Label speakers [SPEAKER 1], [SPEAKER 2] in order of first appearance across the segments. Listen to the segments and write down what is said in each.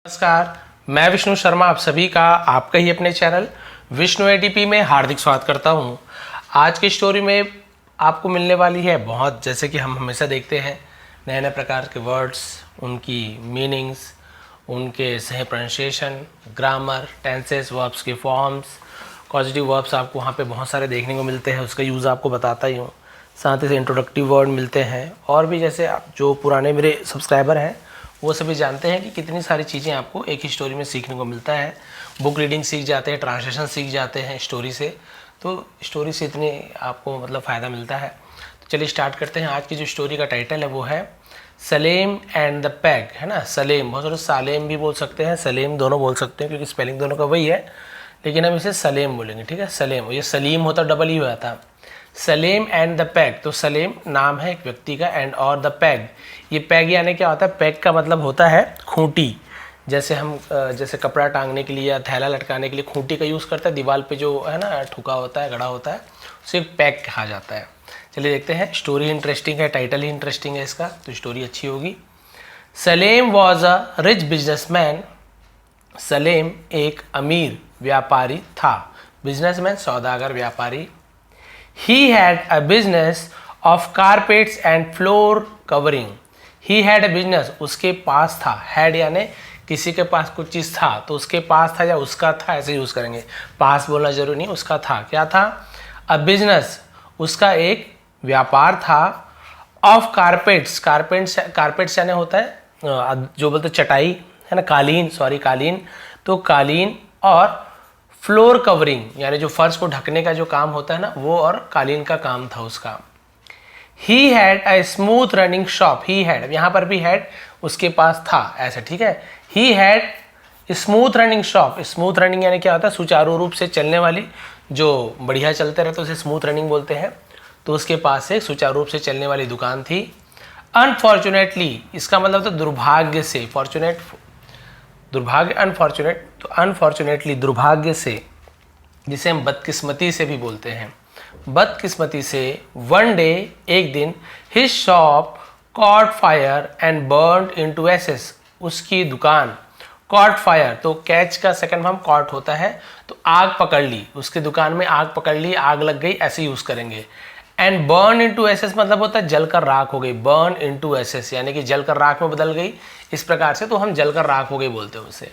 [SPEAKER 1] नमस्कार, मैं विष्णु शर्मा आप सभी का आपका ही अपने चैनल विष्णु एडीपी में हार्दिक स्वागत करता हूं। आज की स्टोरी में आपको मिलने वाली है बहुत, जैसे कि हम हमेशा देखते हैं नए नए प्रकार के वर्ड्स, उनकी मीनिंग्स, उनके सही प्रोनाउंसिएशन, ग्रामर, टेंसेस, वर्ब्स के फॉर्म्स, पॉजिटिव वर्ब्स आपको वहाँ पे बहुत सारे देखने को मिलते हैं, उसका यूज़ आपको बताता ही हूँ। साथ ही इंट्रोडक्टिव वर्ड मिलते हैं और भी, जैसे आप जो पुराने मेरे सब्सक्राइबर हैं वो सभी जानते हैं कि कितनी सारी चीज़ें आपको एक ही स्टोरी में सीखने को मिलता है। बुक रीडिंग सीख जाते हैं, ट्रांसलेशन सीख जाते हैं स्टोरी से, तो स्टोरी से इतने आपको फ़ायदा मिलता है। तो चलिए स्टार्ट करते हैं। आज की जो स्टोरी का टाइटल है वो है सलेम एंड द पैग, है ना। सलेम, बहुत सारे सालेम भी बोल सकते हैं, सलेम दोनों बोल सकते हैं क्योंकि स्पेलिंग दोनों का वही है, लेकिन हम इसे सलेम बोलेंगे, ठीक है। सलेम, ये सलीम होता डबल ही हुआ था। सलेम एंड द पैग, तो सलेम नाम है एक व्यक्ति का, एंड और द पैग, ये पैग यानी क्या होता है? पैग का मतलब होता है खूंटी। जैसे हम जैसे कपड़ा टांगने के लिए या थैला लटकाने के लिए खूंटी का यूज़ करते हैं, दीवार पे जो है ना ठुका होता है, गड़ा होता है, उसे पैग कहा जाता है। चलिए देखते हैं। स्टोरी इंटरेस्टिंग है, टाइटल ही इंटरेस्टिंग है इसका, तो स्टोरी अच्छी होगी। Salem was a rich businessman. Salem एक अमीर व्यापारी था। बिजनेसमैन सौदागर, व्यापारी। He had a business of carpets and floor covering. He had a business, उसके पास था। had यानी किसी के पास कुछ चीज़ था, तो उसके पास था या उसका था, ऐसे यूज़ करेंगे। पास बोलना जरूरी नहीं, उसका था। क्या था? a business, उसका एक व्यापार था। of carpets, carpets यानी होता है जो बोलते चटाई, है ना, कालीन, सॉरी कालीन, तो कालीन, और फ्लोर कवरिंग यानी जो फर्श को ढकने का जो काम होता है ना, वो और कालीन का काम था उसका। He had a smooth running shop. He had, यहाँ पर भी हैड उसके पास था, ऐसे, ठीक है। He had smooth running shop. Smooth running यानी क्या होता है? सुचारू रूप से चलने वाली, जो बढ़िया चलते रहते उसे स्मूथ रनिंग बोलते हैं। तो उसके पास एक सुचारू रूप से चलने वाली दुकान थी। अनफॉर्चुनेटली, इसका मतलब तो दुर्भाग्य से, फॉर्चुनेट दुर्भाग्य, अनफॉर्चुनेट, तो अनफॉर्चुनेटली दुर्भाग्य से, जिसे हम बदकिस्मती से भी बोलते हैं, बदकिस्मती से, वन डे, एक दिन, his shop caught fire and burned into ashes, उसकी दुकान कॉट फायर, तो कैच का सेकंड फॉर्म कॉट होता है, तो आग पकड़ ली, उसकी दुकान में आग पकड़ ली, आग लग गई, ऐसे यूज करेंगे। एंड बर्न इनटू एसेस मतलब होता है जलकर राख हो गई। बर्न इनटू एसेस यानी कि जलकर राख में बदल गई, इस प्रकार से, तो हम जलकर राख हो गई बोलते हैं उसे।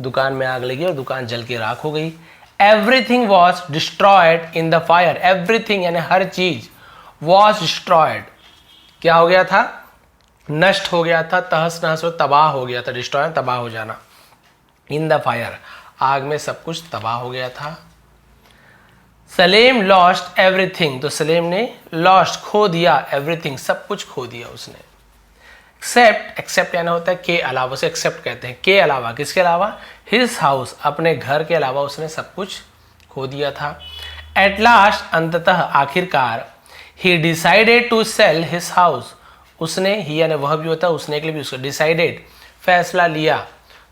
[SPEAKER 1] दुकान में आग लगी और दुकान जल के राख हो गई। Everything was destroyed in the fire. Everything यानी हर चीज, वॉज डिस्ट्रॉयड, क्या हो गया था? नष्ट हो गया था, तहस नहस हो, तबाह हो गया था। डिस्ट्रॉय तबाह हो जाना। इन द फायर, आग में सब कुछ तबाह हो गया था। सलेम लॉस्ट एवरीथिंग, तो सलेम ने लॉस्ट, खो दिया, एवरीथिंग, सब कुछ खो दिया उसने। एक्सेप्ट, एक्सेप्ट यानी होता है के अलावा, उसे एक्सेप्ट कहते हैं, के अलावा, किसके अलावा? हिज हाउस, अपने घर के अलावा उसने सब कुछ खो दिया था। एट लास्ट, अंततः, आखिरकार, he decided to sell his house, उसने, ही यानी वह भी होता है, उसने के लिए भी, उसका डिसाइडेड, फैसला लिया,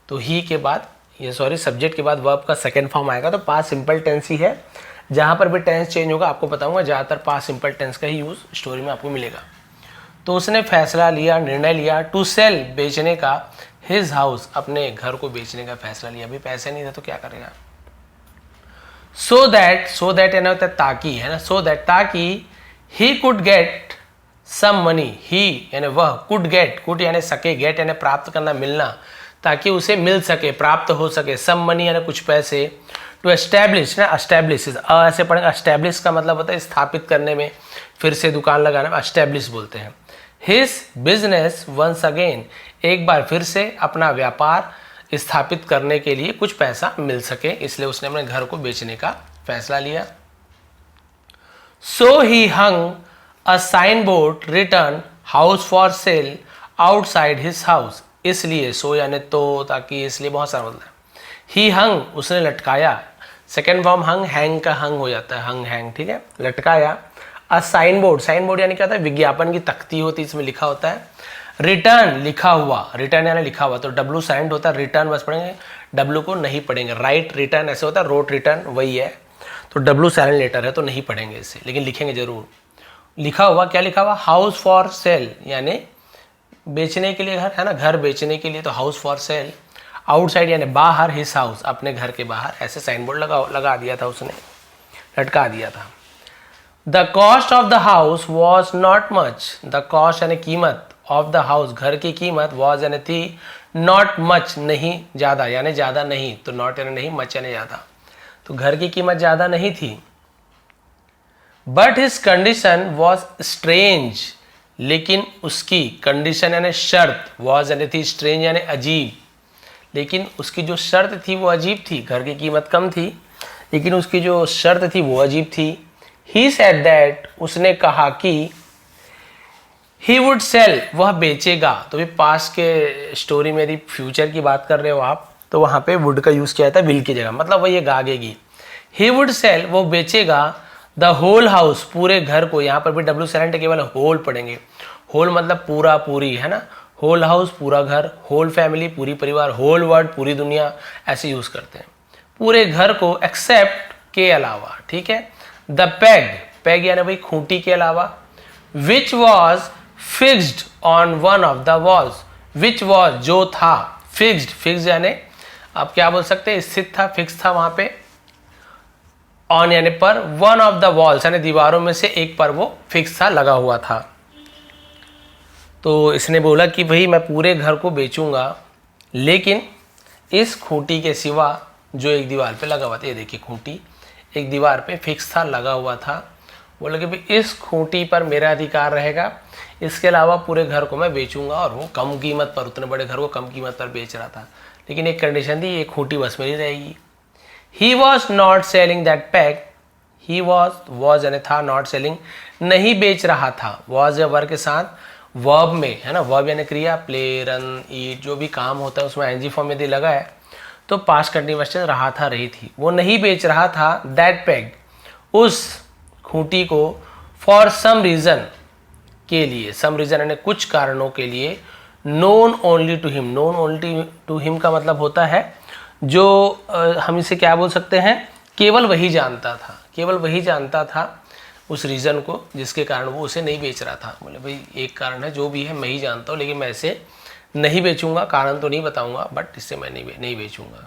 [SPEAKER 1] तो ही के बाद, ये सॉरी सब्जेक्ट के बाद वर्ब का सेकेंड फॉर्म आएगा, तो पास्ट सिंपल टेंस ही है। जहाँ पर भी टेंस चेंज होगा आपको बताऊंगा, ज़्यादातर पास्ट सिंपल टेंस का ही यूज़ स्टोरी में आपको मिलेगा। तो उसने फैसला लिया, निर्णय लिया, टू सेल, बेचने का, हिज हाउस, अपने घर को बेचने का फैसला लिया। अभी पैसे नहीं थे तो क्या करेगा? सो दैट यानी होता है ताकि, है ना, सो दैट, ताकि, he could get some money, he यानी वह, कुड गेट, कुड यानी सके, गेट यानी प्राप्त करना, मिलना, ताकि उसे मिल सके, प्राप्त हो सके, सम मनी यानी कुछ पैसे, टू एस्टैब्लिश, ना, एस्टैब्लिश, ऐसे पढ़ेंगे। एस्टैब्लिश का मतलब होता है स्थापित करने में, फिर से दुकान लगाने में एस्टैब्लिश बोलते हैं। हिज बिजनेस वंस अगेन, एक बार फिर से अपना व्यापार स्थापित करने के लिए कुछ पैसा मिल सके, इसलिए उसने अपने घर को बेचने का फैसला लिया। So he hung a sign board return house for sale outside his house, इसलिए, सो यानी तो, ताकि, इसलिए, बहुत सारा मतलब। ही हंग, उसने लटकाया, सेकेंड फॉर्म हंग, हैंग का हंग हो जाता है, हंग, हैंग, ठीक है, लटकाया। A sign board, sign board यानी क्या होता है? विज्ञापन की तख्ती होती है, इसमें लिखा होता है। रिटर्न, लिखा हुआ, रिटर्न यानी लिखा हुआ, तो डब्लू साइंड होता है, रिटर्न बस पढ़ेंगे, डब्लू को नहीं पढ़ेंगे। राइट रिटर्न ऐसे होता है, रोट रिटर्न वही है, तो डब्लू साइलेंट लेटर है तो नहीं पढ़ेंगे इसे, लेकिन लिखेंगे जरूर। लिखा हुआ, क्या लिखा हुआ? हाउस फॉर सेल, यानी बेचने के लिए घर, है ना, घर बेचने के लिए, तो हाउस फॉर सेल आउटसाइड यानी बाहर, हिज हाउस अपने घर के बाहर, ऐसे साइन बोर्ड लगा दिया था उसने, लटका दिया था। The cost of the house was not much, the cost यानी कीमत, ऑफ द हाउस घर की कीमत, वॉज यानी थी, नॉट मच नहीं ज़्यादा यानी ज़्यादा नहीं, तो नॉट यानी नहीं, मच यानी ज़्यादा, तो घर की कीमत ज़्यादा नहीं थी। But his condition was strange, लेकिन उसकी कंडीशन यानी शर्त, वॉज यानी थी, स्ट्रेंज यानी अजीब, लेकिन उसकी जो शर्त थी वो अजीब थी। घर की कीमत कम थी लेकिन उसकी जो शर्त थी वो अजीब थी। ही सेड दैट, उसने कहा कि ही वुड सेल, वह बेचेगा। तो भी पास के स्टोरी में यदि फ्यूचर की बात कर रहे हो आप तो वहाँ पे वुड का यूज़ किया था विल की जगह, मतलब वह ये गागेगी। ही वुड सेल, वो बेचेगा, द होल हाउस, पूरे घर को, यहाँ पर भी डब्ल्यू साइलेंट केवल होल पढ़ेंगे, होल मतलब पूरा पूरी, है ना, होल हाउस पूरा घर, होल फैमिली पूरी परिवार, होल वर्ल्ड पूरी दुनिया, ऐसे यूज़ करते हैं, पूरे घर को, एक्सेप्ट के अलावा, ठीक है। द पैग, पैग यानी भाई खूंटी के अलावा, which was fixed on one of the walls, which was जो था, फिक्स्ड, फिक्स्ड यानी आप क्या बोल सकते हैं, स्थित था, फिक्स था वहां पे, ऑन यानी पर, वन ऑफ द वॉल्स यानी दीवारों में से एक पर वो फिक्स था, लगा हुआ था। तो इसने बोला कि भाई मैं पूरे घर को बेचूंगा लेकिन इस खूंटी के सिवा जो एक दीवार पे लगा हुआ था, ये देखिए खूंटी एक दीवार पे फिक्स था, लगा हुआ था, बोला कि भाई इस खूंटी पर मेरा अधिकार रहेगा, इसके अलावा पूरे घर को मैं बेचूंगा। और वो कम कीमत पर, उतने बड़े घर को कम कीमत पर बेच रहा था, लेकिन एक कंडीशन थी, ये खूंटी बस मेरी रहेगी। He was not selling that pack, he was यानी था, नॉट सेलिंग नहीं बेच रहा था, वॉज या वर्ब के साथ, वर्ब में, है ना, वर्ब यानी क्रिया, प्ले, रन, ईट, जो भी काम होता है उसमें एनजी फॉर्म यदि लगा है तो पास्ट कंटिन्यूअस टेंस रहा था, रही थी, वो नहीं बेच रहा था, दैट पैग, उस खूंटी को, फॉर सम रीज़न के लिए, सम रीज़न यानी कुछ कारणों के लिए, known only to him, known only to him का मतलब होता है जो हम इसे क्या बोल सकते हैं, केवल वही जानता था, केवल वही जानता था उस रीज़न को जिसके कारण वो उसे नहीं बेच रहा था। बोले भाई एक कारण है, जो भी है मैं ही जानता हूँ, लेकिन मैं इसे नहीं बेचूंगा, कारण तो नहीं बताऊंगा, बट इससे मैं नहीं बेचूंगा।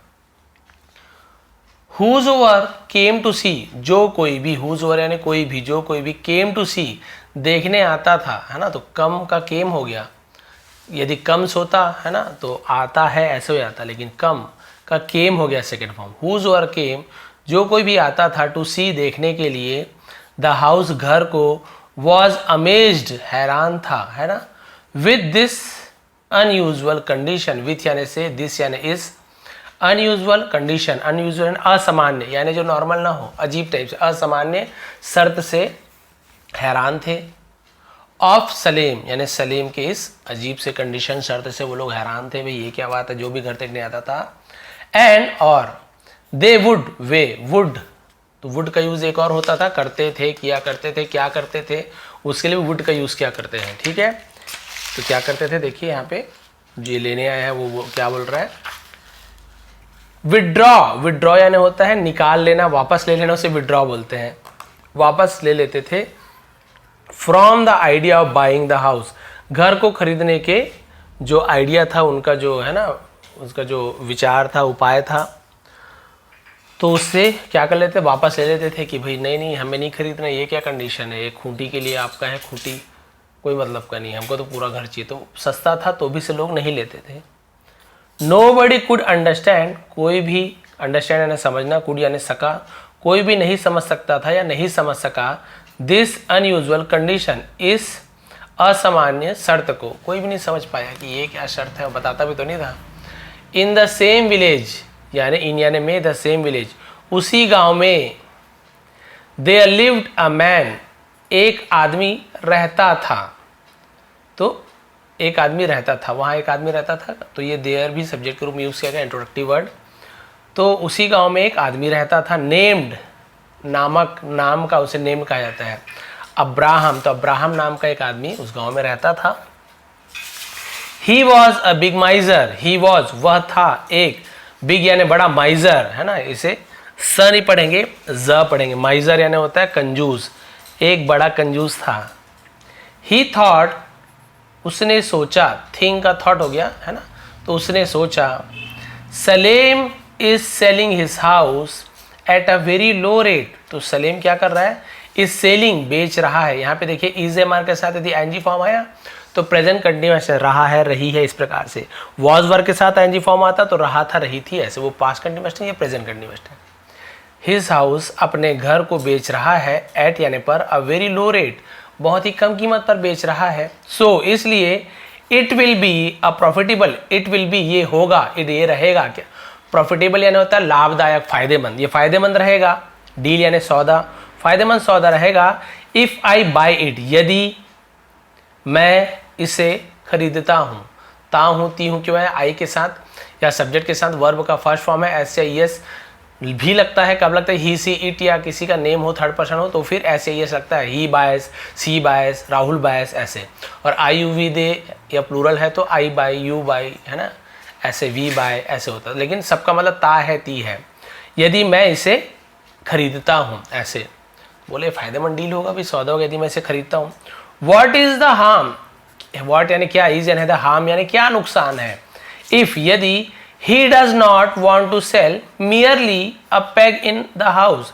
[SPEAKER 1] हुज ओवर केम टू सी, जो कोई भी, हुज ओवर यानी कोई भी, जो कोई भी, केम टू सी देखने आता था, है ना, तो कम का केम हो गया, यदि कम सोता है ना तो आता है ऐसे हो जाता, लेकिन कम का केम हो गया सेकेंड फॉर्म। हुज ओवर केम, जो कोई भी आता था, टू सी देखने के लिए, द हाउस घर को, वॉज अमेज्ड हैरान था, है ना, with this unusual condition, with यानी से, दिस यानी इस, अनयूजुअल कंडीशन, अनयूजुअल असामान्य यानी जो नॉर्मल ना हो, अजीब टाइप से, असामान्य शर्त से हैरान थे, ऑफ सलीम यानी सलीम के इस अजीब से कंडीशन शर्त से वो लोग हैरान थे, भाई ये क्या बात है, जो भी घर देखने आता था। एंड और, दे वुड, वे, वुड, तो वुड का यूज एक और होता था, करते थे, किया करते थे, क्या करते थे, उसके लिए वुड का यूज क्या करते हैं, ठीक है। तो क्या करते थे, देखिए यहाँ पे जो लेने आया है वो क्या बोल रहा है, विड्रॉ, विड्रॉ यानी होता है निकाल लेना, वापस ले लेना, उसे विड्रॉ बोलते हैं, वापस ले लेते थे। From the idea of buying the house, घर को खरीदने के जो आइडिया था उनका, जो है ना उसका जो विचार था, उपाय था, तो उससे क्या कर लेते, वापस ले लेते थे कि भाई नहीं नहीं हमें नहीं खरीदना, ये क्या कंडीशन है, ये खूंटी के लिए आपका है, खूंटी कोई मतलब का नहीं, हमको तो पूरा घर चाहिए। तो सस्ता था तो भी से लोग नहीं लेते थे। नोबडी कुड अंडरस्टैंड, कोई भी, अंडरस्टैंड यानी समझना, कुड यानी सका, कोई भी नहीं समझ सकता था या नहीं समझ सका, दिस अनयूजुअल कंडीशन, इस असामान्य शर्त को, कोई भी नहीं समझ पाया कि ये क्या शर्त है, बताता भी तो नहीं था। इन द सेम विलेज यानी इन यानी में, द सेम विलेज, उसी गांव में, देयर लिव्ड अ मैन, एक आदमी रहता था, तो एक आदमी रहता था, वहाँ एक आदमी रहता था, तो ये देयर भी सब्जेक्ट के रूप में यूज़ किया गया, इंट्रोडक्टिव वर्ड। तो उसी गांव में एक आदमी रहता था, नेम्ड, नामक, नाम का उसे नेम कहा जाता है, अब्राहम, तो अब्राहम नाम का एक आदमी उस गांव में रहता था। He was a big माइजर, he was वह था एक, बिग यानी बड़ा, माइजर है ना, इसे स नहीं पढ़ेंगे, ज पढ़ेंगे, माइजर यानी होता है कंजूस, एक बड़ा कंजूस था। ही थॉट, उसने सोचा, थिंक का थॉट हो गया है ना, तो उसने सोचा, Salem is selling his house at a very low rate. तो सलेम क्या कर रहा है, इज सेलिंग बेच रहा है। यहाँ पे देखिए इज एम आर के साथ यदि एनजी फॉर्म आया तो प्रेजेंट कंटिन्यूअस रहा है, रही है, इस प्रकार से। वॉज वर्ग के साथ एनजी फॉर्म आता तो रहा था, रही थी, ऐसे वो पास्ट कंटिन्यूअस नहीं, ये प्रेजेंट कंटिन्यूअस है। हिज हाउस अपने घर को बेच रहा है, एट यानी पर, अ वेरी लो रेट बहुत ही कम कीमत पर बेच रहा है। सो इसलिए it will be a profitable, it will be ये होगा, इट ये रहेगा क्या, प्रॉफिटेबल यानी होता है लाभदायक, फायदेमंद, ये फायदेमंद रहेगा। डील यानी सौदा, फायदेमंद सौदा रहेगा। इफ आई बाय इट, यदि मैं इसे खरीदता हूँ। ता हूँ, ती हूँ क्यों है, आई के साथ या सब्जेक्ट के साथ, वर्ब का फर्स्ट फॉर्म है, एस या एस भी लगता है। कब लगता है, ही सी इट या किसी का नेम हो, थर्ड पर्सन हो तो फिर ऐसे ये लगता है, ही बायस, सी बायस, राहुल बायस, ऐसे। और आई यू वी दे या प्लूरल है तो आई बाय, यू बाय, है ना, ऐसे वी बाय ऐसे होता है। लेकिन सबका मतलब ता है, ती है। यदि मैं इसे खरीदता हूँ, ऐसे बोले फायदेमंद डील होगा, भी सौदा होगा, यदि मैं इसे खरीदता हूँ। What is the harm, what यानी क्या, इज यानी द हार्म यानी क्या नुकसान है। इफ यदि he does not want to sell merely a peg in the house,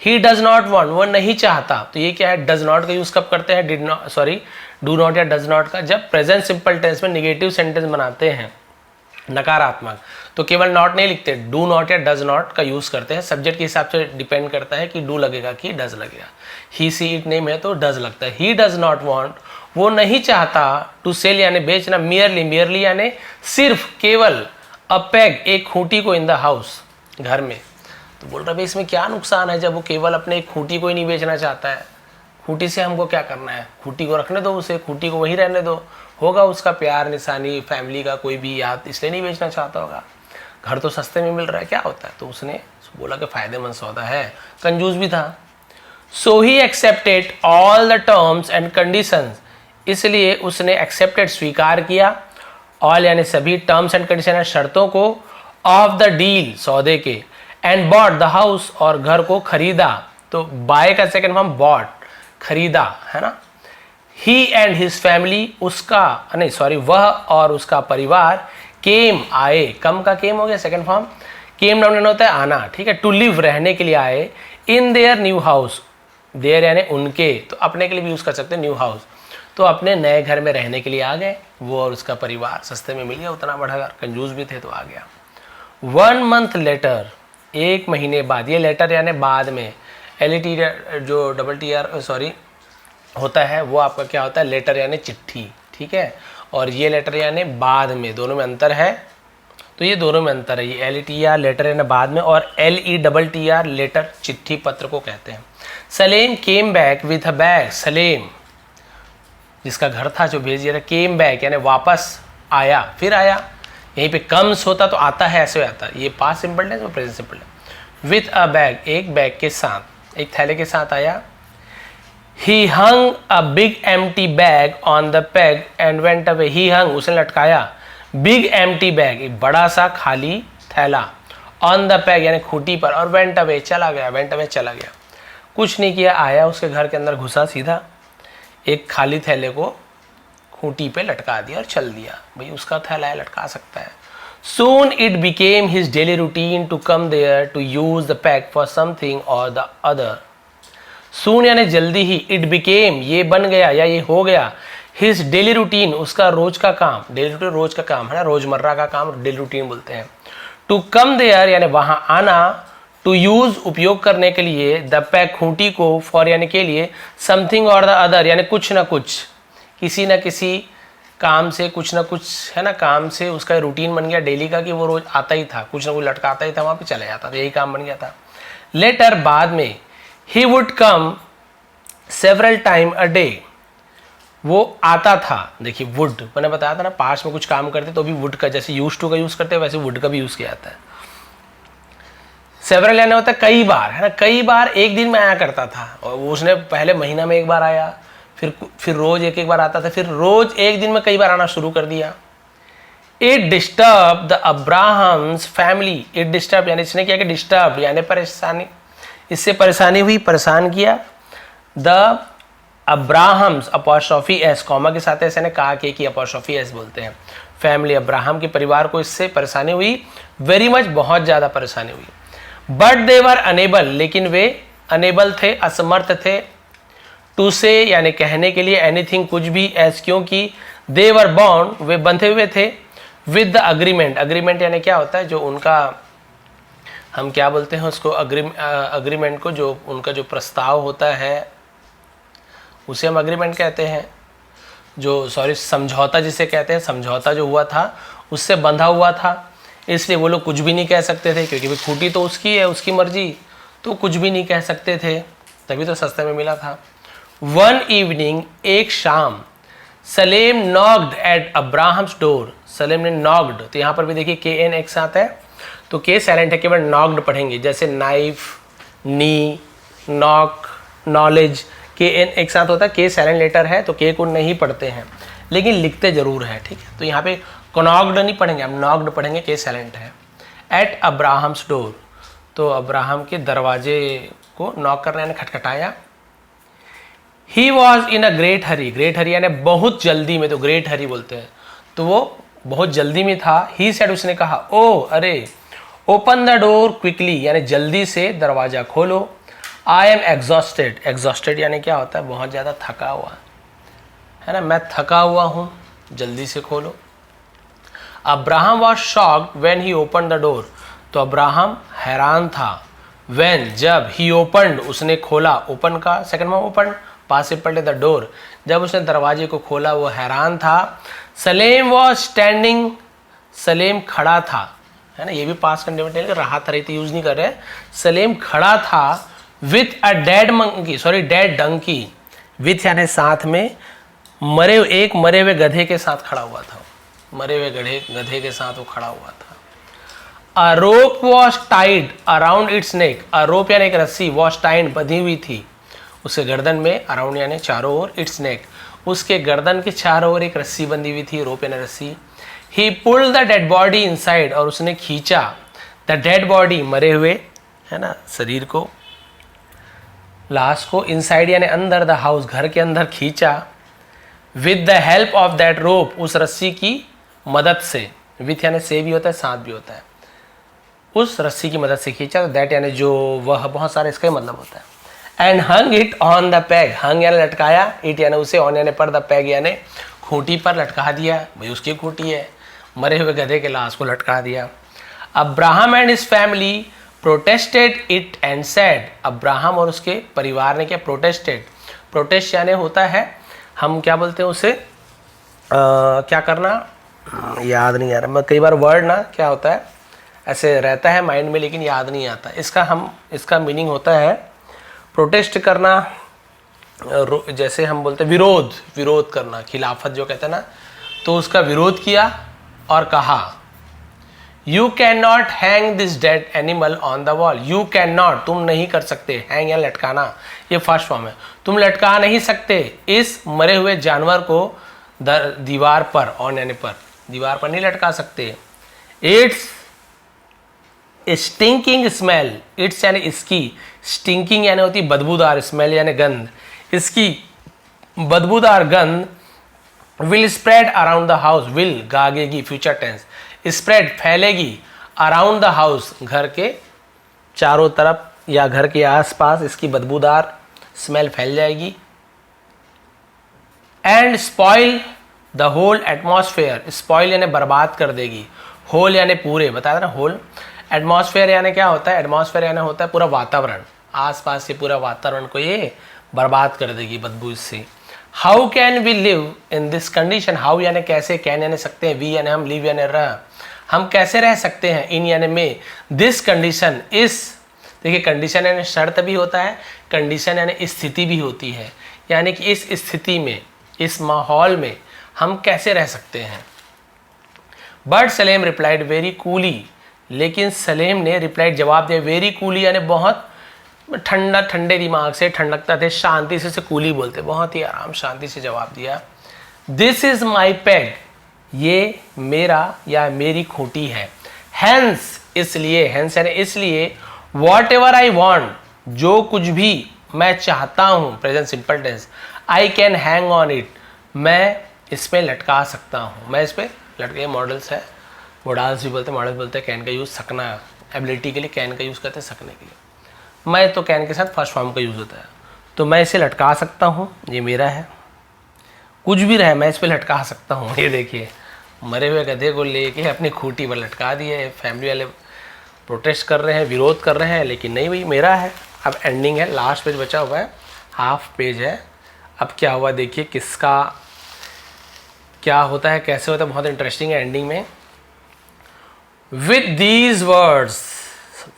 [SPEAKER 1] he does not want, वो नहीं चाहता, तो ये क्या है, does not का यूज कब करते हैं, did not, sorry do not या does not का, जब प्रेजेंट सिंपल टेंस में निगेटिव सेंटेंस बनाते हैं, नकारात्मक, तो केवल नॉट नहीं लिखते, डू नॉट या डज नॉट का यूज करते हैं। सब्जेक्ट के हिसाब से डिपेंड करता है कि डू लगेगा कि डज लगेगा। ही सी इट नेम है तो डज लगता है। ही डज नॉट वांट, वो नहीं चाहता, टू सेल यानी बेचना, मियरली, मियरली यानी सिर्फ, केवल, अ पेग एक खूंटी को, इन द हाउस घर में। तो बोल रहा भाई इसमें क्या नुकसान है, जब वो केवल अपने एक खूंटी को ही नहीं बेचना चाहता है। खूंटी से हमको क्या करना है, खूंटी को रखने दो, उसे खूंटी को वहीं रहने दो, होगा उसका प्यार निशानी, फैमिली का कोई भी याद, इसलिए नहीं बेचना चाहता होगा। घर तो सस्ते में मिल रहा है, क्या होता है, तो उसने बोला कि फायदेमंद सौदा है, कंजूस भी था। So he accepted all the terms and conditions, इसलिए उसने एक्सेप्टेड स्वीकार किया, ऑल यानी सभी, टर्म्स एंड कंडीशन शर्तों को, ऑफ द डील सौदे के, एंड बॉट द हाउस और घर को खरीदा। तो बाय का सेकंड फॉर्म बॉट, खरीदा, है ना। ही एंड हिज फैमिली, उसका नहीं सॉरी वह और उसका परिवार, केम आए, कम का केम हो गया सेकंड फॉर्म, केम नाउन होता है आना, ठीक है, टू लिव रहने के लिए आए, in their new house, their यानी उनके, तो अपने के लिए भी यूज कर सकते हैं न्यू हाउस, तो अपने नए घर में रहने के लिए आ गए। वो और उसका परिवार, सस्ते में मिल गया, उतना बड़ा घर, कंजूस भी थे तो आ गया। 1 month लेटर, एक महीने बाद, ये लेटर यानी बाद में, LET जो डबल TR सॉरी होता है वो आपका क्या होता है, लेटर यानी चिट्ठी, ठीक है, और ये लेटर यानी बाद में, दोनों में अंतर है, तो ये दोनों में अंतर है। ये LETR लेटर यानी बाद में, और LETTR लेटर चिट्ठी पत्र को कहते हैं। Salem came back with a bag, Salem जिसका घर था जो भेज दिया था, केम बैक यानी वापस आया, फिर आया। यहीं पे कम्स होता तो आता है, ऐसे आता है, ये पास्ट सिंपल टेंस और present simple tense. With a bag, एक बैग के साथ, एक थैले के साथ आया। He hung a big empty bag on the peg and went away. He hung, उसने लटकाया, big empty bag, एक बड़ा सा खाली थैला, on the peg यानी खूंटी पर, और went away चला गया, went away चला गया, कुछ नहीं किया, आया उसके घर के अंदर घुसा, सीधा एक खाली थैले को खूंटी पे लटका दिया और चल दिया। भाई उसका थैला है, लटका सकता है। Soon it became his daily routine to come there to use the peg for something or the other. Soon यानी जल्दी ही, it became ये बन गया या ये हो गया, his daily routine उसका रोज का काम, daily routine रोज का काम है ना, रोजमर्रा का काम daily routine बोलते हैं। To come there यानी वहां आना, to use उपयोग करने के लिए, the peg खूंटी को, for यानी के लिए, something or the other यानी कुछ ना कुछ, किसी ना किसी काम से, कुछ ना कुछ है ना, काम से उसका रूटीन बन गया डेली का, कि वो रोज आता ही था, कुछ ना कुछ लटकाता ही था, वहां पे चला जाता था, यही काम बन गया था। लेटर बाद में, he would come several time a day, वो आता था, देखिए would मैंने बताया था ना, पास्ट में कुछ काम करते तो भी would का, जैसे used to का यूज करते हैं वैसे would का भी यूज किया जाता है। सेवरल यानी होता है कई बार, है ना, कई बार एक दिन में आया करता था, और उसने पहले महीना में एक बार आया, फिर रोज एक बार आता था, फिर रोज एक दिन में कई बार आना शुरू कर दिया। It disturb the Abraham's family, it disturb यानी इसने क्या कि डिस्टर्ब यानी परेशानी, इससे परेशानी हुई, परेशान किया। The Abraham's apostrophe s, comma के साथ ऐसे ने कहा कि अपॉस्ट्रोफी एस बोलते हैं, फैमिली, अब्राहम के परिवार को इससे परेशानी हुई, वेरी मच, बहुत ज़्यादा परेशानी हुई। बट दे वर अनेबल, लेकिन वे अनेबल थे, असमर्थ थे, टू से यानी कहने के लिए, एनीथिंग कुछ भी, एज क्योंकि, दे वर बॉन्ड वे बंधे हुए थे, विद द अग्रीमेंट, अग्रीमेंट यानी क्या होता है, जो उनका हम क्या बोलते हैं उसको, अग्रीमेंट को, जो उनका जो प्रस्ताव होता है उसे हम अग्रीमेंट कहते हैं, जो समझौता जिसे कहते हैं, समझौता जो हुआ था उससे बंधा हुआ था, इसलिए वो लोग कुछ भी नहीं कह सकते थे, क्योंकि खूंटी तो उसकी है, उसकी मर्जी, तो कुछ भी नहीं कह सकते थे, तभी तो सस्ते में मिला था। वन इवनिंग, एक शाम, Salem knocked at Abraham's door, Salem ने नॉक्ड, तो यहाँ पर भी देखिए के एन एक साथ है, तो के साइलेंट है, केवल नॉक्ड पढ़ेंगे, जैसे नाइफ, नी, नॉक, नॉलेज, के एन एक साथ होता है, के साइलेंट लेटर है तो के को नहीं पढ़ते हैं, लेकिन लिखते जरूर है, ठीक है। तो यहाँ पे कनॉक्ड नहीं पढ़ेंगे, हम नॉक्ड पढ़ेंगे, के साइलेंट है। एट अब्राहम्स डोर, तो अब्राहम के दरवाजे को नॉक करना यानी खटखटाया। He was in a great hurry, great hurry यानी बहुत जल्दी में, तो ग्रेट हरी बोलते हैं, तो वो बहुत जल्दी में था। ही सेड, उसने कहा, ओ अरे, ओपन द डोर क्विकली यानी जल्दी से दरवाजा खोलो। आई एम एग्जॉस्टेड, एग्जॉस्टेड यानी क्या होता है, बहुत ज़्यादा थका हुआ है ना, मैं थका हुआ हूँ, जल्दी से खोलो। Abraham was shocked when he open the door, तो अब्राहम हैरान था, व्हेन जब, ही ओपनड उसने खोला, ओपन का सेकंड में ओपन, पास से पढ़ द डोर, जब उसने दरवाजे को खोला वो हैरान था। सलेम वॉज स्टैंडिंग, सलेम खड़ा था, है ना, ये भी पास कंडीमेंट रहा था, रही यूज नहीं कर रहे, सलेम खड़ा था, with a dead monkey, sorry dead donkey, with यानी साथ में, एक मरे हुए गधे के साथ खड़ा हुआ था, मरे हुए गधे के साथ वो खड़ा हुआ था। अ रोप वॉज टाइड अराउंड इट्स नेक, अ रोप यानी एक रस्सी, वॉज टाइड बंधी हुई थी उसके गर्दन में, अराउंड यानी चारों ओर, इट्स नेक उसके गर्दन के चारों ओर एक रस्सी बंधी हुई थी, रोप यानी रस्सी। ही pulled the dead body inside, और उसने खींचा, द डेड बॉडी मरे हुए, है ना, शरीर को, लाश को, इनसाइड यानी अंदर, द हाउस घर के अंदर खींचा, with the help of that rope उस रस्सी की मदद से, विथ यानी से भी होता है, साथ भी होता है, उस रस्सी की मदद से खींचा, दैट यानी जो, वह, बहुत सारे इसका मतलब होता है। And hang it on the peg, hang यानी लटकाया, इट यानी उसे, ऑन यानी पर, द पैग यानी खूंटी पर लटका दिया, भाई उसकी खूंटी है, मरे हुए गधे के लाश को लटका दिया। Abraham and his family protested it and said, Abraham और उसके परिवार ने क्या, प्रोटेस्टेड, प्रोटेस्ट यानी होता है, हम क्या बोलते हैं उसे, क्या करना, याद नहीं आ रहा, मैं कई बार वर्ड ना क्या होता है ऐसे रहता है माइंड में लेकिन याद नहीं आता, इसका मीनिंग होता है प्रोटेस्ट करना, जैसे हम बोलते हैं विरोध करना, खिलाफत जो कहते हैं ना, तो उसका विरोध किया और कहा, you can not hang this dead animal on the wall, you can not तुम नहीं कर सकते, हैंग या लटकाना, ये फर्स्ट फॉर्म है, तुम लटका नहीं सकते इस मरे हुए जानवर को दीवार पर, ऑन यानी पर, दीवार पर नहीं लटका सकते। इट्स स्टिंकिंग स्मेल, इट्स यानी इसकी, स्टिंकिंग यानी होती बदबूदार, स्मेल यानी गंध, इसकी बदबूदार गंध, will spread around the house, will गागेगी फ्यूचर टेंस, स्प्रेड फैलेगी, अराउंड द हाउस घर के चारों तरफ या घर के आसपास इसकी बदबूदार स्मेल फैल जाएगी। And spoil the whole atmosphere, spoil यानी बर्बाद कर देगी, होल यानी पूरे, बताया ना होल, एटमॉस्फेयर यानी क्या होता है, एटमॉस्फेयर यानी होता है पूरा वातावरण, आसपास से पूरा वातावरण को ये बर्बाद कर देगी बदबू से। How can we live in this condition, how यानी कैसे, कैन यानी सकते हैं, वी यानी हम, लिव यानी रह, हम कैसे रह सकते हैं, इन यानी में, दिस कंडीशन, इस, देखिए कंडीशन यानी शर्त भी होता है, कंडीशन यानी स्थिति भी होती है, यानी कि इस स्थिति में, इस माहौल में हम कैसे रह सकते हैं। But Salem replied very coolie, लेकिन सलेम ने रिप्लाइड जवाब दिया, वेरी कूली यानी बहुत ठंडे दिमाग से, ठंडकता थे, शांति से कूली बोलते, बहुत ही आराम शांति से जवाब दिया। दिस इज माई पैग, ये मेरा या मेरी खूंटी है। हैंस इसलिए, हैंस यानी इसलिए, वॉट एवर आई वॉन्ट जो कुछ भी मैं चाहता हूँ, present simple tense, I can hang on it मैं इसमें लटका सकता हूँ, मैं इस पर लटके मॉडल्स है, मॉडल्स भी बोलते हैं, मॉडल्स बोलते हैं। कैन का यूज़ सकना एबिलिटी के लिए कैन का यूज़ करते हैं सकने के लिए। मैं तो कैन के साथ फर्स्ट फॉर्म का यूज़ होता है। तो मैं इसे लटका सकता हूँ, ये मेरा है, कुछ भी रहे मैं इस पर लटका सकता हूँ। ये देखिए मरे हुए गधे को लेके अपनी खूंटी पर लटका दिए। फैमिली वाले प्रोटेस्ट कर रहे हैं, विरोध कर रहे हैं, लेकिन नहीं भाई मेरा है। अब एंडिंग है, लास्ट पेज बचा हुआ है, हाफ पेज है। अब क्या हुआ देखिए, किसका क्या होता है, कैसे होता है, बहुत इंटरेस्टिंग है एंडिंग में। विथ दीज वर्ड्स,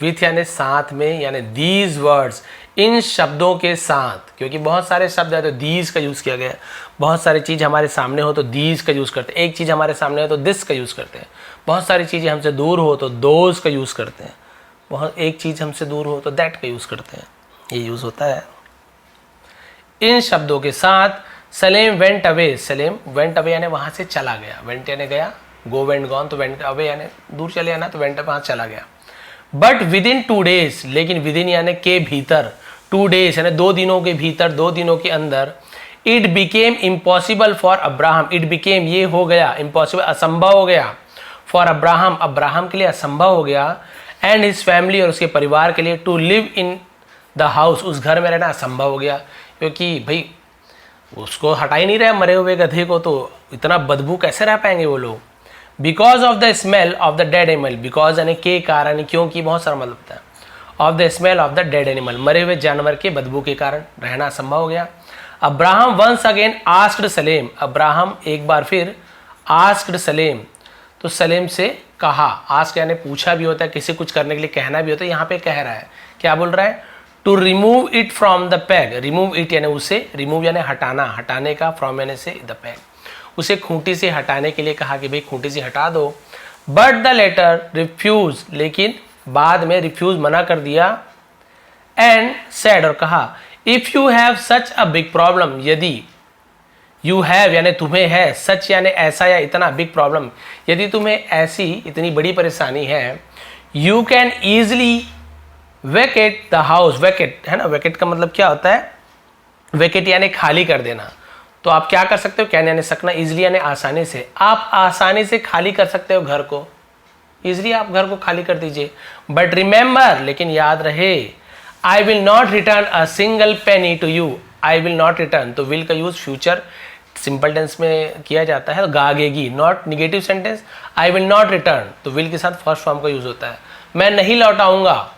[SPEAKER 1] विथ यानी साथ में, यानी दीज वर्ड्स, इन शब्दों के साथ, क्योंकि बहुत सारे शब्द है तो दीज का यूज़ किया गया है। बहुत सारी चीज़ हमारे सामने हो तो दीज का यूज़ करते हैं, एक चीज़ हमारे सामने हो तो दिस का यूज़ करते हैं। बहुत सारी चीज़ें हमसे दूर हो तो दोज का यूज़ करते हैं। बहुत एक चीज़ हमसे दूर हो तो दैट का यूज़ करते हैं, ये यूज़ होता है। इन शब्दों के साथ Salem went away, Salem went away यानी वहाँ से चला गया, वेंट यानी गया, गो वेंट गॉन, तो वेंट अवे यानी दूर चले जाना, तो वेंट वहाँ चला गया। बट विद इन 2 डेज, लेकिन विद इन यानी के भीतर, 2 डेज यानी 2 दिनों के भीतर, 2 दिनों के अंदर, it became impossible for Abraham, it became ये हो गया, इम्पॉसिबल असंभव हो गया, फॉर अब्राहम अब्राहम के लिए असंभव हो गया, एंड हिज फैमिली और उसके परिवार के लिए, to live in the house, उस घर में रहना असंभव हो गया। क्योंकि भाई उसको हटा ही नहीं रहे मरे हुए गधे को, तो इतना बदबू कैसे रह पाएंगे वो लोग। Because of the smell of the dead animal, because यानी के कारण, क्योंकि बहुत सारा मतलब होता है, of the smell of the dead animal, मरे हुए जानवर के बदबू के कारण रहना असंभव हो गया। Abraham once again asked Salem, Abraham एक बार फिर आस्क्ड सलेम, तो सलेम से कहा, आस्क यानी पूछा भी होता है, किसी कुछ करने के लिए कहना भी होता है, यहाँ पे कह रहा है, क्या बोल रहा है, to remove it from the peg, remove it यानी उसे, रिमूव यानी हटाना, हटाने का, फ्रॉम यानी से, द पैग, उसे खूंटी से हटाने के लिए कहा कि भाई खूंटी से हटा दो। बट द लेटर रिफ्यूज, लेकिन बाद में रिफ्यूज मना कर दिया, एंड सेड और कहा, if you have such a big problem, यदि यू हैव यानी तुम्हें है, सच यानी ऐसा या इतना, बिग प्रॉब्लम यदि तुम्हें ऐसी इतनी बड़ी परेशानी है, you can easily vacate the house, vacate है ना, वेकेट का मतलब क्या होता है, वेकेट यानी खाली कर देना। तो आप क्या कर सकते हो, कैन यानी सकना, इजिली यानी आसानी से, आप आसानी से खाली कर सकते हो घर को, इजिली आप घर को खाली कर दीजिए। बट रिमेंबर, लेकिन याद रहे, I will not return a single penny to you, I will not return, तो विल का यूज फ्यूचर सिंपल टेंस में किया जाता है, तो गागेगी, not negative sentence, I will not return, तो विल के साथ फर्स्ट फॉर्म का यूज होता है, मैं नहीं लौटाऊंगा।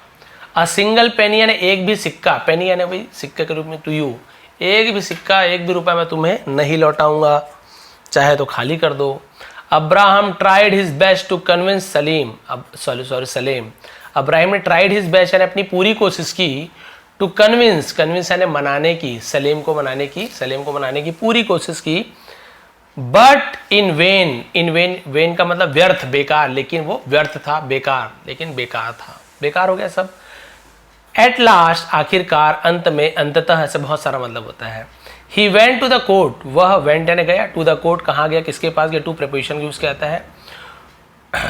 [SPEAKER 1] अ सिंगल पेनी यानी एक भी सिक्का, पेनी यानी भाई सिक्के के रूप में, टू यू, एक भी सिक्का, एक भी रुपया मैं तुम्हें नहीं लौटाऊंगा, चाहे तो खाली कर दो। Abraham tried his best to convince Salim, Salem, Abraham ने ट्राइड हिज बेस्ट यानी अपनी पूरी कोशिश की, टू कन्विंस, कन्विंस यानी मनाने की, सलेम को मनाने की पूरी कोशिश की। But in when, in when, when का मतलब व्यर्थ, बेकार, लेकिन वो व्यर्थ था, बेकार, लेकिन बेकार था, बेकार हो गया सब। एट लास्ट, आखिरकार, अंत में, अंततः ऐसे बहुत सारा मतलब होता है। He went to the court, वह वेंट यानी गया, टू द कोर्ट कहाँ गया, किसके पास गया, टू प्रिपरेशन यूज किया जाता है,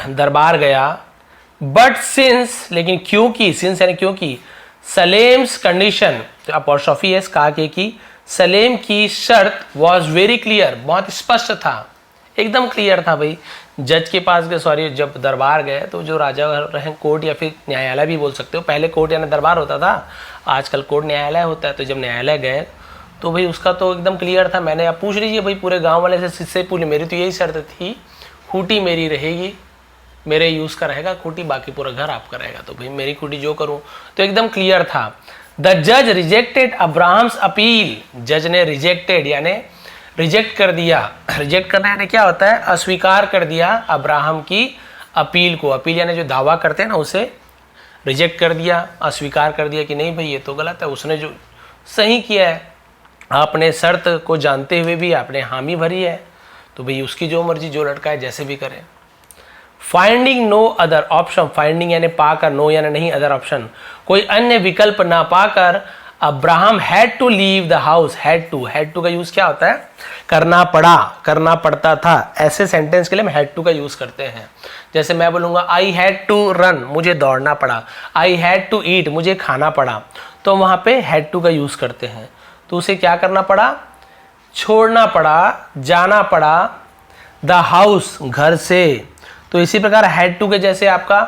[SPEAKER 1] दरबार गया। बट सिंस, लेकिन क्योंकि, सिंस यानी क्योंकि, सलेम्स कंडीशन, तो अपॉस्ट्रोफी है कहा कि सलेम की शर्त वॉज वेरी क्लियर, बहुत स्पष्ट था, एकदम क्लियर था भाई। जज के पास गए, सॉरी, जब दरबार गए तो जो राजा रहे, कोर्ट या फिर न्यायालय भी बोल सकते हो, पहले कोर्ट यानी दरबार होता था, आजकल कोर्ट न्यायालय होता है। तो जब न्यायालय गए तो भाई उसका तो एकदम क्लियर था, मैंने, आप पूछ लीजिए भाई पूरे गांव वाले से, सिस्से पूरी, मेरी तो यही शर्त थी, खूटी मेरी रहेगी, मेरे यूज़ का रहेगा खूटी, बाकी पूरा घर आपका रहेगा, तो भाई मेरी खूटी जो करूँ, तो एकदम क्लियर था। द जज रिजेक्टेड अब्राहम्स अपील, जज ने रिजेक्टेड यानी रिजेक्ट कर दिया, रिजेक्ट करना यानी क्या होता है, अस्वीकार कर दिया अब्राहम की अपील को, अपील यानी जो दावा करते हैं ना, उसे रिजेक्ट कर दिया, अस्वीकार कर दिया कि नहीं भाई ये तो गलत है, उसने जो सही किया है, आपने शर्त को जानते हुए भी आपने हामी भरी है, तो भाई उसकी जो मर्जी, जो लड़का है जैसे भी करे। Finding no other option, finding यानी पाकर, नो यानी नहीं, अदर ऑप्शन, कोई अन्य विकल्प ना पाकर, Abraham had to leave the house, had to का यूज क्या होता है, करना पड़ा, करना पड़ता था, ऐसे सेंटेंस के लिए हम हैड टू का यूज करते हैं। जैसे मैं बोलूंगा आई हैड टू रन, मुझे दौड़ना पड़ा, आई हैड टू ईट, मुझे खाना पड़ा, तो वहां पे हैड टू का यूज करते हैं। तो उसे क्या करना पड़ा, छोड़ना पड़ा, जाना पड़ा। द हाउस घर से। तो इसी प्रकार हैड टू के जैसे आपका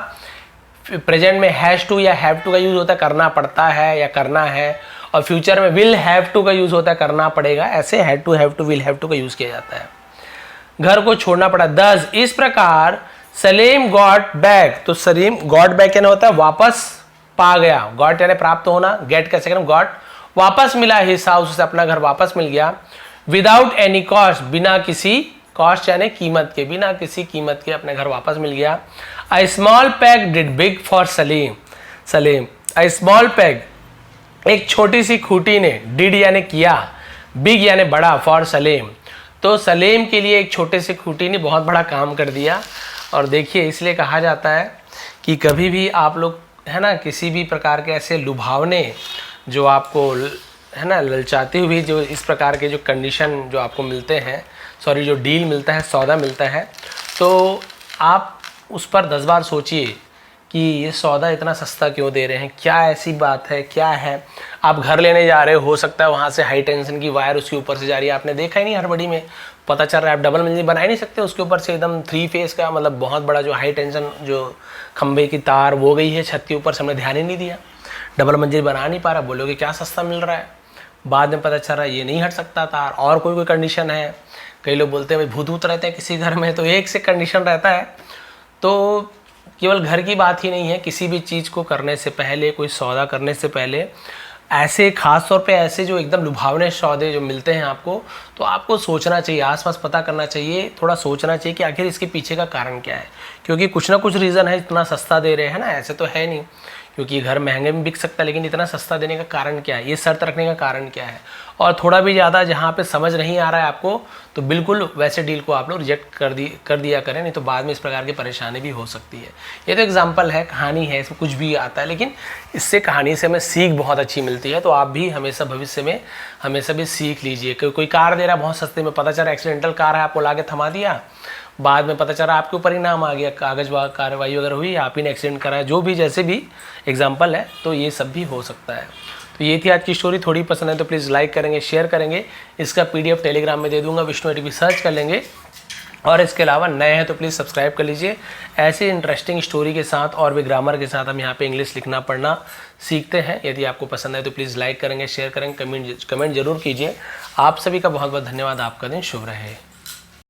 [SPEAKER 1] प्रेजेंट में हैज टू या हैव टू का यूज होता है करना पड़ता है या करना है, और फ्यूचर में विल हैव टू का यूज होता है करना पड़ेगा। ऐसे had to, have to, will have to का यूज किया जाता है। घर को छोड़ना पड़ा, दस इस प्रकार सलीम गॉट बैक। तो सलीम गॉट बैक यानी होता है वापस पा गया, गॉट यानी प्राप्त होना, गेट का सेकंड गॉट, वापस मिला हिस्सा, उससे अपना घर वापस मिल गया। विदाउट एनी कॉस्ट, बिना किसी कॉस्ट यानी कीमत के, बिना किसी कीमत के अपने घर वापस मिल गया। A small peg did big for Salim. Salim a small peg एक छोटी सी खूंटी ने, डिड यानी किया, बिग यानी बड़ा, फॉर सलीम तो सलीम के लिए एक छोटे से खूंटी ने बहुत बड़ा काम कर दिया। और देखिए इसलिए कहा जाता है कि कभी भी आप लोग है ना किसी भी प्रकार के ऐसे लुभावने जो आपको है ना ललचाती हुई जो इस प्रकार के जो कंडीशन जो आपको मिलते हैं, सॉरी जो डील मिलता है, सौदा मिलता है, तो आप उस पर 10 बार सोचिए कि ये सौदा इतना सस्ता क्यों दे रहे हैं, क्या ऐसी बात है, क्या है। आप घर लेने जा रहे हो सकता है वहाँ से हाई टेंशन की वायर उसके ऊपर से जा रही है, आपने देखा ही नहीं हड़बड़ी में, पता चल रहा है आप डबल मंजिल बना ही नहीं सकते, उसके ऊपर से एकदम 3 फेस का मतलब बहुत बड़ा जो हाई टेंशन जो खंभे की तार वो गई है छत के ऊपर से, हमने ध्यान ही नहीं दिया, डबल मंजिल बना नहीं पा रहा, बोलोगे क्या सस्ता मिल रहा है। बाद में पता चल रहा है ये नहीं हट सकता तार, और कोई कंडीशन है। कई लोग बोलते हैं भाई भूत भूत रहते हैं किसी घर में, तो एक से कंडीशन रहता है। तो केवल घर की बात ही नहीं है, किसी भी चीज़ को करने से पहले, कोई सौदा करने से पहले, ऐसे खास तौर पे ऐसे जो एकदम लुभावने सौदे जो मिलते हैं आपको, तो आपको सोचना चाहिए, आसपास पता करना चाहिए, थोड़ा सोचना चाहिए कि आखिर इसके पीछे का कारण क्या है, क्योंकि कुछ ना कुछ रीज़न है इतना सस्ता दे रहे हैं ना, ऐसे तो है नहीं, क्योंकि घर महंगे में बिक सकता है, लेकिन इतना सस्ता देने का कारण क्या है, ये शर्त रखने का कारण क्या है। और थोड़ा भी ज़्यादा जहाँ पे समझ नहीं आ रहा है आपको, तो बिल्कुल वैसे डील को आप लोग रिजेक्ट कर दिया करें, नहीं तो बाद में इस प्रकार की परेशानी भी हो सकती है। ये तो एग्जाम्पल है, कहानी है, इसमें कुछ भी आता है, लेकिन इससे कहानी से हमें सीख बहुत अच्छी मिलती है। तो आप भी हमेशा भविष्य में हमेशा भी सीख लीजिए। कोई कार दे रहा है बहुत सस्ते में, पता चला एक्सीडेंटल कार है, आपको ला के थमा दिया, बाद में पता चला आपके ऊपर ही नाम आ गया, कागज कार्रवाई वगैरह हुई, आप ही ने एक्सीडेंट कराया, जो भी जैसे भी एग्जाम्पल है, तो ये सब भी हो सकता है। तो ये थी आज की स्टोरी। थोड़ी पसंद है तो प्लीज़ लाइक करेंगे, शेयर करेंगे। इसका PDF टेलीग्राम में दे दूंगा, विष्णु एडीपी सर्च कर लेंगे। और इसके अलावा नए हैं तो प्लीज़ सब्सक्राइब कर लीजिए। ऐसे इंटरेस्टिंग स्टोरी के साथ और भी ग्रामर के साथ हम यहाँ पे इंग्लिश लिखना पढ़ना सीखते हैं। यदि आपको पसंद है तो प्लीज़ लाइक करेंगे, शेयर करेंगे, कमेंट जरूर कीजिए। आप सभी का बहुत बहुत धन्यवाद। आपका दिन शुभ रहे।